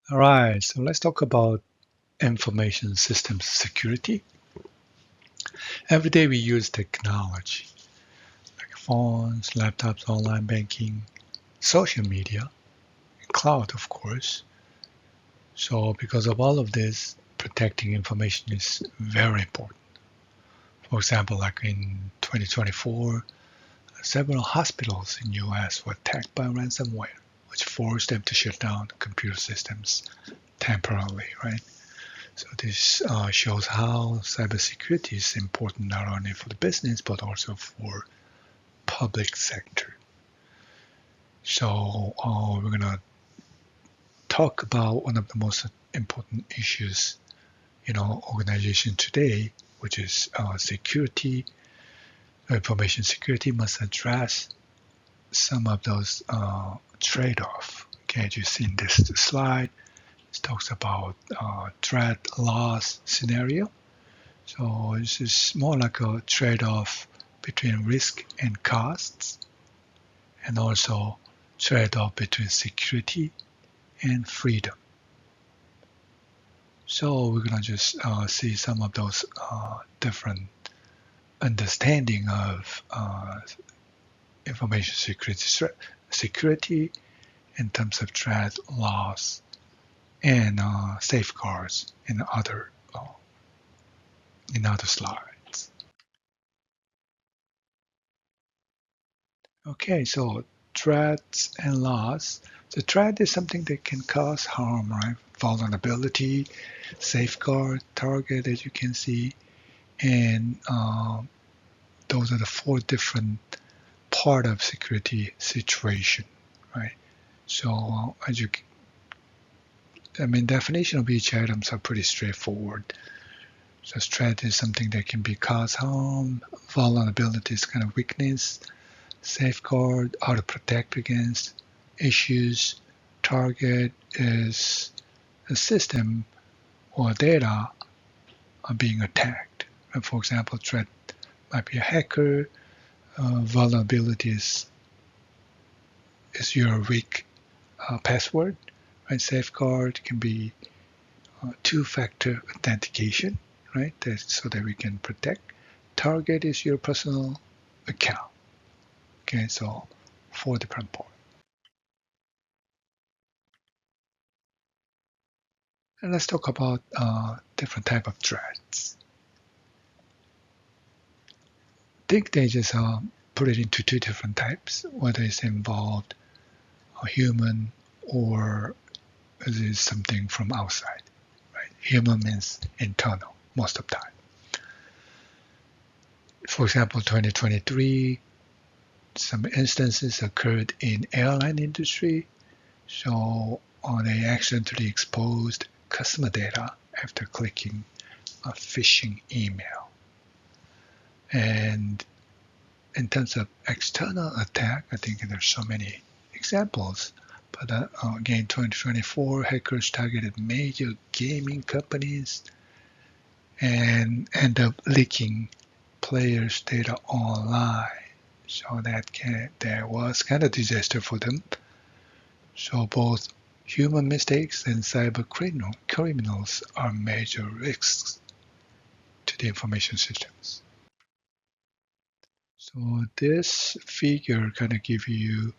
All right, so let's talk about information systems security. Every day we use technology like phones, laptops, online banking, social media, cloud, of course. So, because of all of this, protecting information is very important. For example, like in 2024, several hospitals in US were attacked by ransomware, which forced them to shut down computer systems temporarily, right? So this shows how cybersecurity is important not only for the business but also for public sector. So we're gonna talk about one of the most important issues in our organization today, which is security. Information security must address some of those trade-off. Okay, as you see in this slide, it talks about threat loss scenario. So this is more like a trade-off between risk and costs, and also trade-off between security and freedom. So we're gonna just see some of those different understanding of information security in terms of threat loss and safeguards in other slides. Okay, so threats and loss. The threat is something that can cause harm, right? Vulnerability, safeguard, target, as you can see, and those are the four different part of security situation, right? So definition of each items are pretty straightforward. So threat is something that can be cause harm, vulnerability is kind of weakness, safeguard, how to protect against issues, target is a system or data are being attacked. And for example, threat might be a hacker, vulnerability is your weak password, right? Safeguard can be two-factor authentication, right? So that we can protect. Target is your personal account. Okay, so four different parts. And let's talk about different type of threats. I think they just put it into two different types, whether it's involved a human or is it something from outside, right? Human means internal most of the time. For example, 2023, some instances occurred in airline industry. So they accidentally exposed customer data after clicking a phishing email. And in terms of external attack, I think there's so many examples. But again, 2024, hackers targeted major gaming companies and end up leaking players' data online. So that was kind of disaster for them. So both human mistakes and cyber criminals are major risks to the information systems. So this figure kind of give you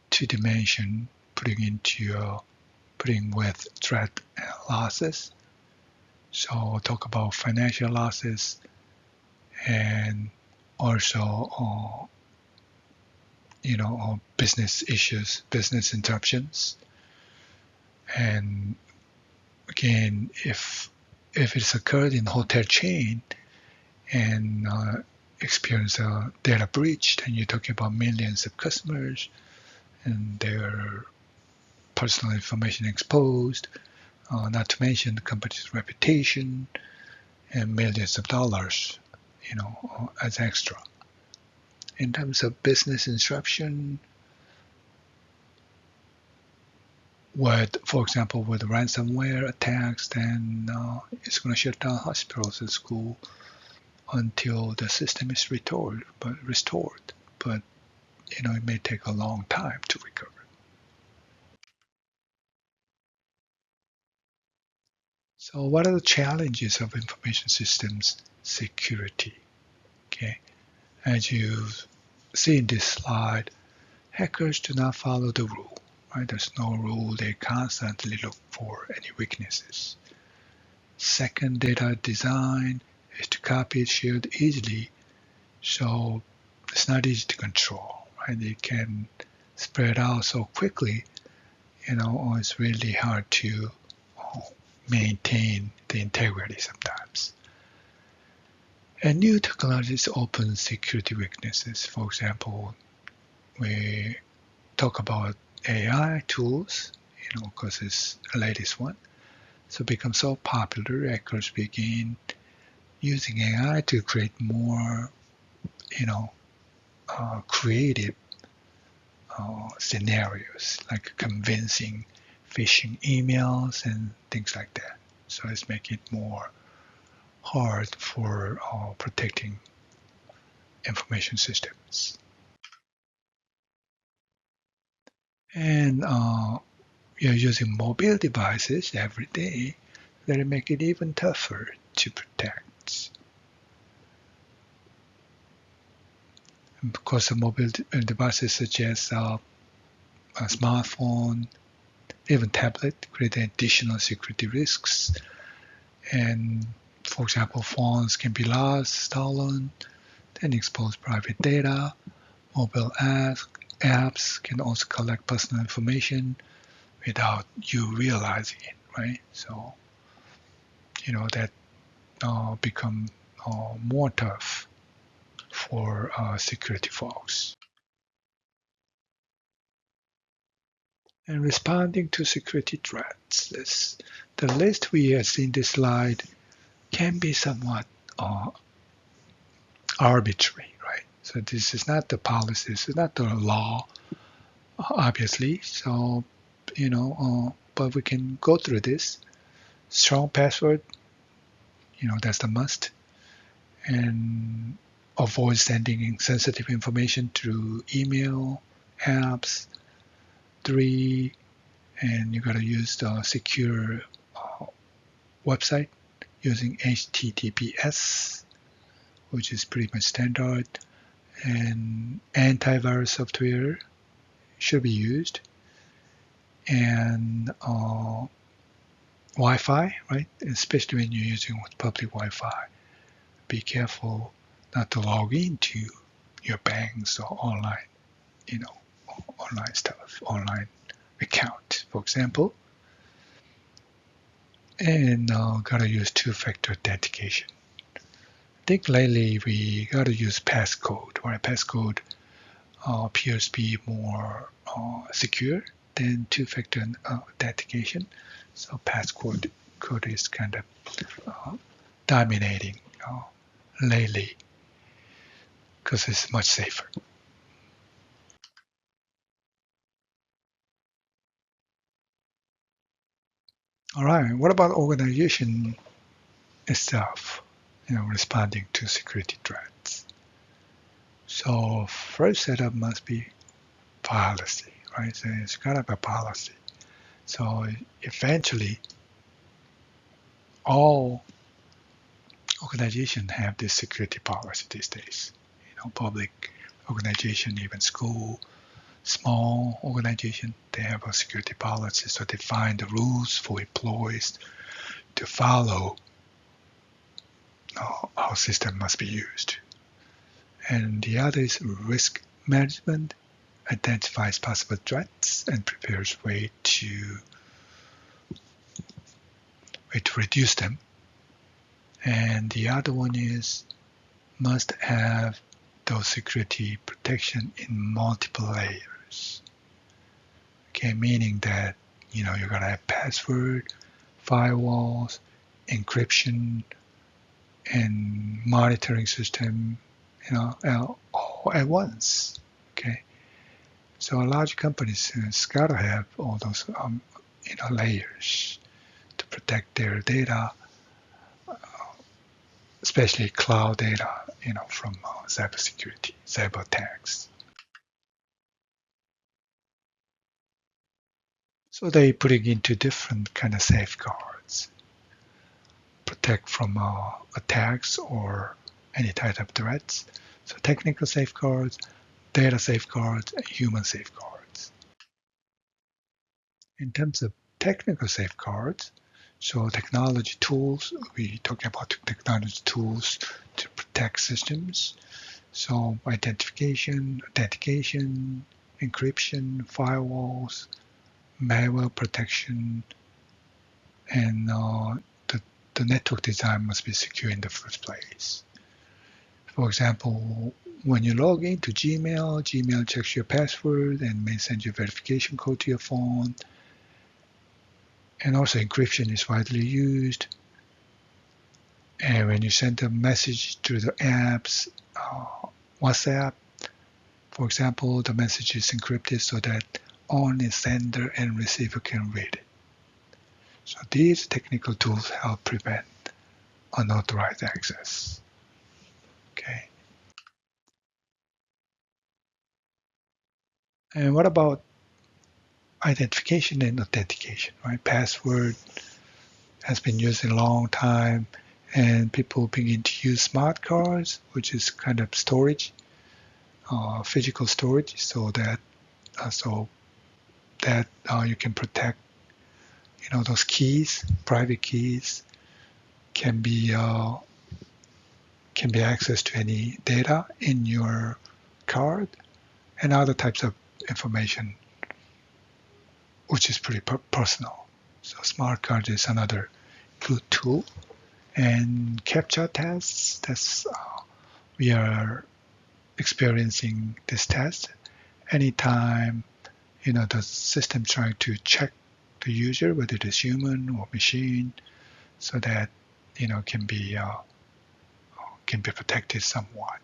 two dimension putting with threat and losses. So we'll talk about financial losses and also business issues, business interruptions, and again, if it's occurred in hotel chain and experience a data breach, then you're talking about millions of customers and their personal information exposed, not to mention the company's reputation and millions of dollars, as extra. In terms of business disruption, for example, with ransomware attacks, then it's going to shut down hospitals and school until the system is restored. But it may take a long time to recover. So what are the challenges of information systems security? Okay, as you see in this slide, hackers do not follow the rule. Right? There's no rule. They constantly look for any weaknesses. Second, data design is to copy it, share it easily, so it's not easy to control. Right? It can spread out so quickly, or it's really hard to uh, maintain the integrity sometimes. And new technologies open security weaknesses. For example, we talk about AI tools, because it's the latest one. So it becomes so popular, hackers begin using AI to create more, creative scenarios, like convincing phishing emails and things like that. So it's making it more hard for protecting information systems. And you're using mobile devices every day that make it even tougher to protect. And because the mobile devices such as a smartphone, even tablet, create additional security risks. And for example, phones can be lost, stolen, and expose private data. Mobile apps can also collect personal information without you realizing it, right? So, that become more tough for security folks. And responding to security threats, the list we have seen this slide can be somewhat uh, arbitrary, right? So this is not the policy, this is not the law, obviously. So, but we can go through this. Strong password, that's the must. And avoid sending sensitive information through email, apps. 3, and you got to use the secure website using HTTPS, which is pretty much standard. And antivirus software should be used. And Wi-Fi, right? Especially when you're using public Wi-Fi. Be careful not to log into your banks or online, online stuff, online account, for example. And gotta use two-factor authentication. I think lately we gotta use passcode, right? Passcode appears to be more secure than two-factor authentication. So passcode code is kind of dominating lately because it's much safer. All right, what about organization itself, responding to security threats? So first setup must be policy, right? So it's got to be a policy. So eventually, all organizations have this security policy these days. Public organization, even school, small organization, they have a security policy. So they define the rules for employees to follow how system must be used. And the other is risk management, identifies possible threats and prepares way to reduce them. And the other one is must have those security protection in multiple layers. Okay, meaning that you're gonna have password, firewalls, encryption, and monitoring system, all at once. Okay, so a large companies has got to have all those layers to protect their data, especially cloud data, from cybersecurity, cyber attacks. So they putting into different kind of safeguards. protect from attacks or any type of threats. So technical safeguards, data safeguards, and human safeguards. In terms of technical safeguards, so technology tools, we talk about technology tools to protect systems. So identification, authentication, encryption, firewalls, malware protection, and the network design must be secure in the first place. For example, when you log into Gmail, Gmail checks your password and may send you a verification code to your phone. And also encryption is widely used. And when you send a message through the apps, WhatsApp, for example, the message is encrypted so that only sender and receiver can read it. So these technical tools help prevent unauthorized access. Okay. And what about identification and authentication, right? Password has been used in a long time, and people begin to use smart cards, which is kind of storage, physical storage, so that you can protect, those keys, private keys, can be accessed to any data in your card and other types of information, which is pretty personal. So smart card is another good tool. And captcha tests, we are experiencing this test anytime, the system trying to check the user, whether it is human or machine, so that, can be protected somewhat.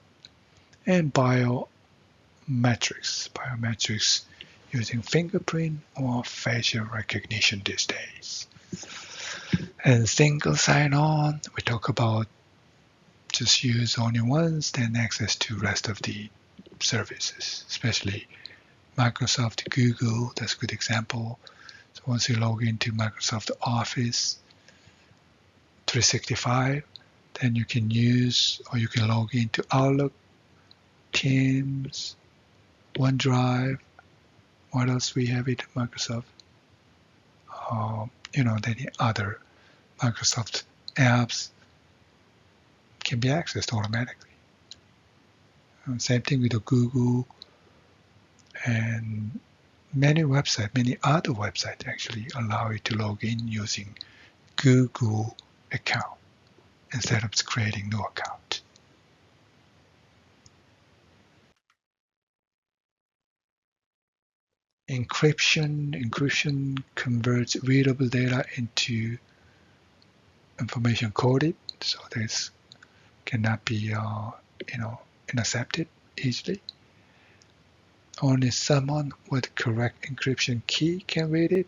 And biometrics using fingerprint or facial recognition these days. And single sign-on, we talk about just use only once, then access to rest of the services, especially Microsoft, Google, that's a good example. So once you log into Microsoft Office 365, then you can log into Outlook, Teams, OneDrive. What else we have it? Microsoft. The other Microsoft apps can be accessed automatically. Same thing with the Google, and many other websites actually allow you to log in using Google account instead of creating new account. Encryption converts readable data into information coded, so this cannot be intercepted easily. Only someone with correct encryption key can read it.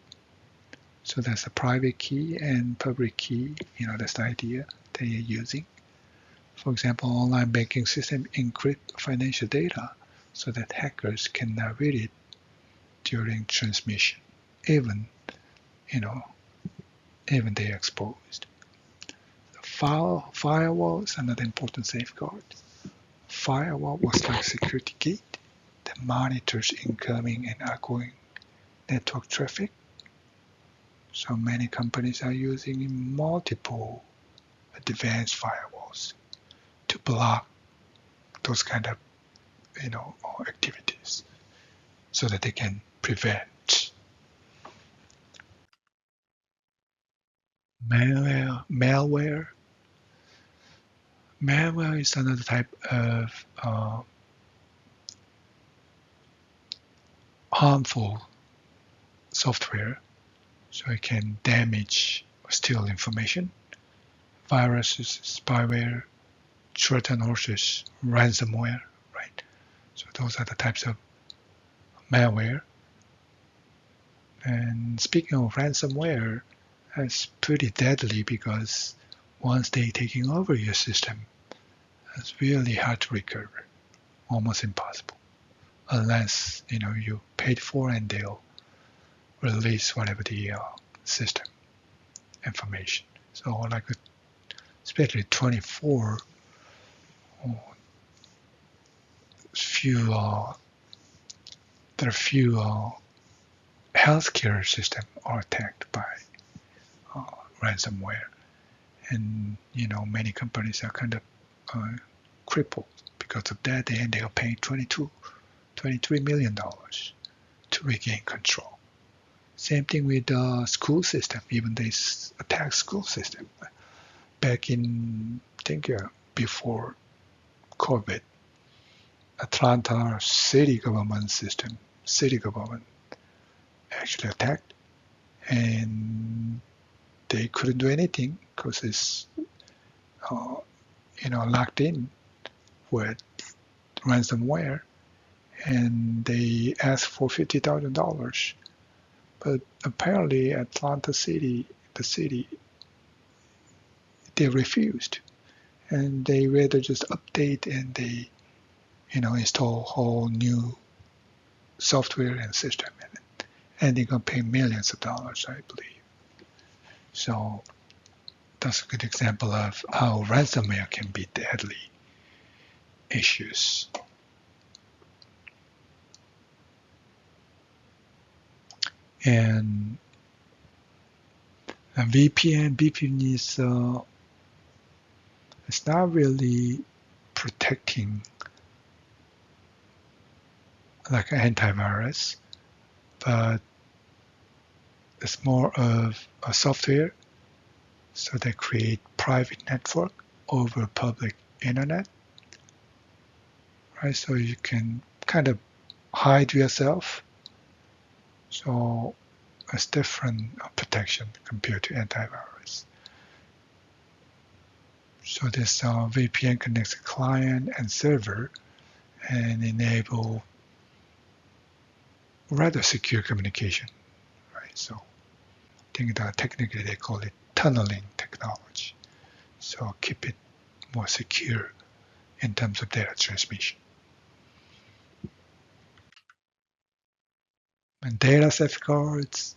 So that's a private key and public key. That's the idea that you're using. For example, online banking system encrypt financial data so that hackers cannot read it during transmission, even they exposed. Firewall is another important safeguard. Firewall was like security gate that monitors incoming and outgoing network traffic. So many companies are using multiple advanced firewalls to block those kind of activities so that they can prevent. Malware is another type of harmful software, so it can damage or steal information. Viruses, spyware, Trojan horses, ransomware, right? So those are the types of malware. And speaking of ransomware, it's pretty deadly because once they're taking over your system, it's really hard to recover, almost impossible, unless you paid for and they'll release whatever the system information. So like especially 24, few there are few healthcare systems are attacked by uh, ransomware, and many companies are kind of crippled because of that. They end up paying $23 million to regain control. Same thing with the school system. Even they attack school system back in, I think, before COVID. Atlanta city government actually attacked, and they couldn't do anything because it's locked in with ransomware, and they asked for $50,000. But apparently Atlanta city, the city, they refused, and they rather just update, and they install whole new software and system in it, and they're gonna pay millions of dollars, I believe. So that's a good example of how ransomware can be deadly issues. And a VPN is it's not really protecting like an antivirus, but it's more of a software. So they create private network over public internet, right? So you can kind of hide yourself. So it's different protection compared to antivirus. So this VPN connects a client and server and enable rather secure communication, right? So I think that technically they call it tunneling technology. So keep it more secure in terms of data transmission. And data safeguards,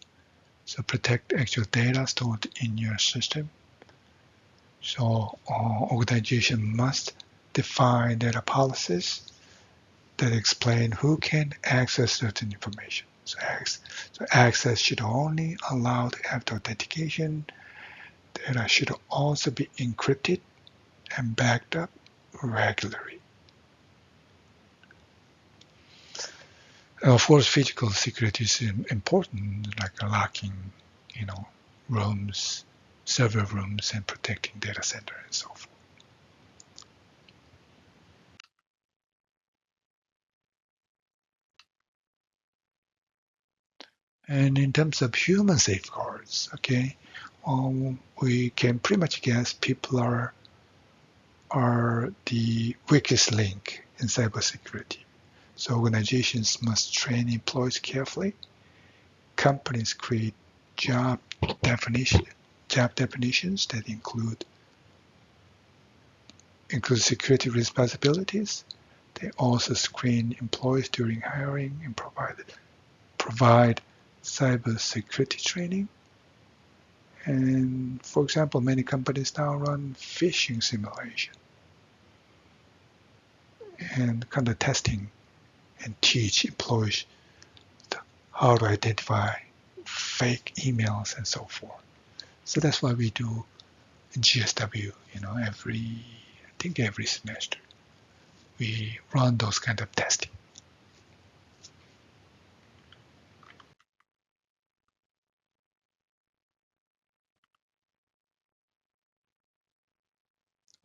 so protect actual data stored in your system. So organization must define data policies that explain who can access certain information. So access should only allow after authentication. Data should also be encrypted and backed up regularly. Of course, physical security is important, like locking, rooms, server rooms, and protecting data center and so forth. And in terms of human safeguards, okay, we can pretty much guess people are the weakest link in cybersecurity. So organizations must train employees carefully. Companies create job definitions that include security responsibilities. They also screen employees during hiring and provide cybersecurity training. And for example, many companies now run phishing simulation and kind of testing and teach employees how to identify fake emails and so forth. So that's why we do GSW, every semester. We run those kind of testing.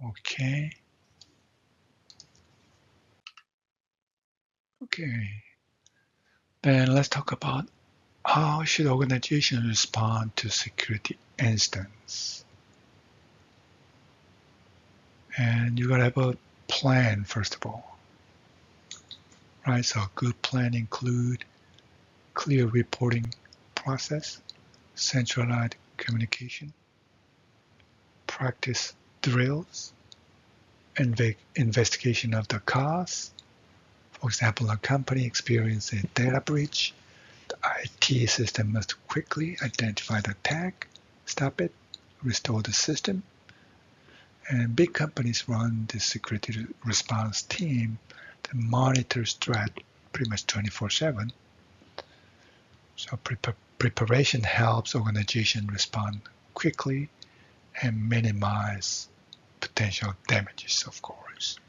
Okay. Okay. Then let's talk about how should organizations respond to security incidents. And you gotta have a plan first of all, right? So a good plan include clear reporting process, centralized communication, practice drills, investigation of the cause. For example, a company experiences a data breach. The IT system must quickly identify the attack, stop it, restore the system, And big companies run the security response team that monitors threat pretty much 24/7. So preparation helps organization respond quickly and minimize potential damages, of course.